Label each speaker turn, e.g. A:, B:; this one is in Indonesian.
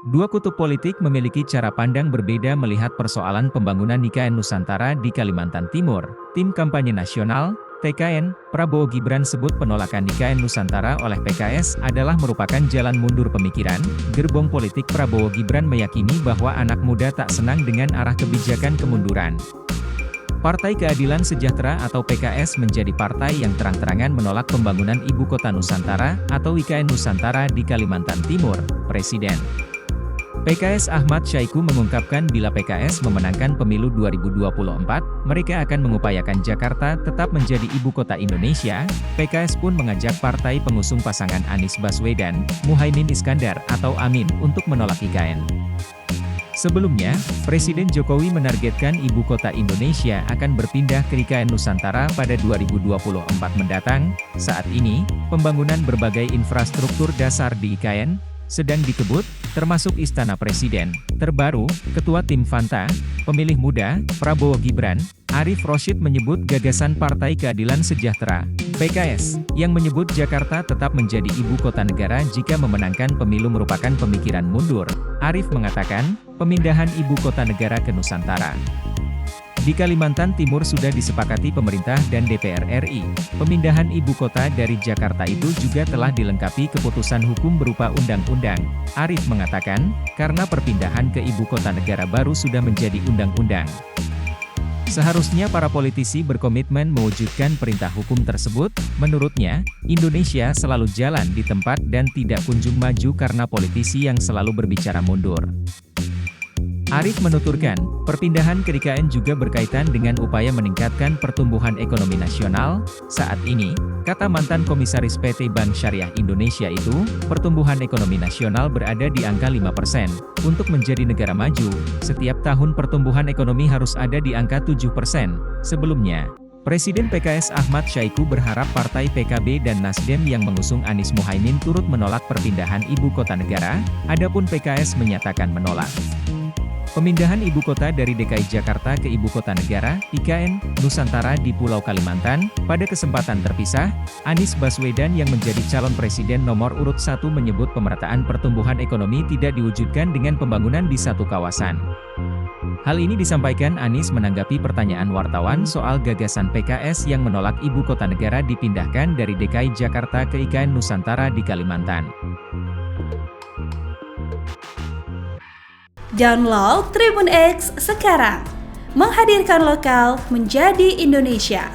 A: Dua kutub politik memiliki cara pandang berbeda melihat persoalan pembangunan IKN Nusantara di Kalimantan Timur. Tim Kampanye Nasional, TKN, Prabowo Gibran sebut penolakan IKN Nusantara oleh PKS adalah merupakan jalan mundur pemikiran. Gerbong politik Prabowo Gibran meyakini bahwa anak muda tak senang dengan arah kebijakan kemunduran. Partai Keadilan Sejahtera atau PKS menjadi partai yang terang-terangan menolak pembangunan Ibu Kota Nusantara atau IKN Nusantara di Kalimantan Timur. Presiden PKS Ahmad Syaiqo mengungkapkan bila PKS memenangkan pemilu 2024, mereka akan mengupayakan Jakarta tetap menjadi ibu kota Indonesia. PKS pun mengajak partai pengusung pasangan Anies Baswedan, Muhaimin Iskandar atau Amin untuk menolak IKN. Sebelumnya, Presiden Jokowi menargetkan ibu kota Indonesia akan berpindah ke IKN Nusantara pada 2024 mendatang. Saat ini, pembangunan berbagai infrastruktur dasar di IKN sedang dikebut, termasuk Istana Presiden. Terbaru, Ketua Tim Fanta, pemilih muda, Prabowo Gibran, Arief Rashid menyebut gagasan Partai Keadilan Sejahtera, PKS, yang menyebut Jakarta tetap menjadi ibu kota negara jika memenangkan pemilu merupakan pemikiran mundur. Arief mengatakan, pemindahan ibu kota negara ke Nusantara di Kalimantan Timur sudah disepakati pemerintah dan DPR RI. Pemindahan ibu kota dari Jakarta itu juga telah dilengkapi keputusan hukum berupa undang-undang. Arief mengatakan, karena perpindahan ke ibu kota negara baru sudah menjadi undang-undang. Seharusnya para politisi berkomitmen mewujudkan perintah hukum tersebut. Menurutnya, Indonesia selalu jalan di tempat dan tidak kunjung maju karena politisi yang selalu berbicara mundur. Arief menuturkan, perpindahan ke IKN juga berkaitan dengan upaya meningkatkan pertumbuhan ekonomi nasional. Saat ini, kata mantan Komisaris PT Bank Syariah Indonesia itu, pertumbuhan ekonomi nasional berada di angka 5%. Untuk menjadi negara maju, setiap tahun pertumbuhan ekonomi harus ada di angka 7%. Sebelumnya, Presiden PKS Ahmad Syaiqo berharap partai PKB dan Nasdem yang mengusung Anies Muhaimin turut menolak perpindahan ibu kota negara, adapun PKS menyatakan menolak pemindahan ibu kota dari DKI Jakarta ke ibu kota negara, IKN, Nusantara di Pulau Kalimantan. Pada kesempatan terpisah, Anies Baswedan yang menjadi calon presiden nomor urut 1 menyebut pemerataan pertumbuhan ekonomi tidak diwujudkan dengan pembangunan di satu kawasan. Hal ini disampaikan Anies menanggapi pertanyaan wartawan soal gagasan PKS yang menolak ibu kota negara dipindahkan dari DKI Jakarta ke IKN Nusantara di Kalimantan.
B: Download Tribun X sekarang, menghadirkan lokal menjadi Indonesia.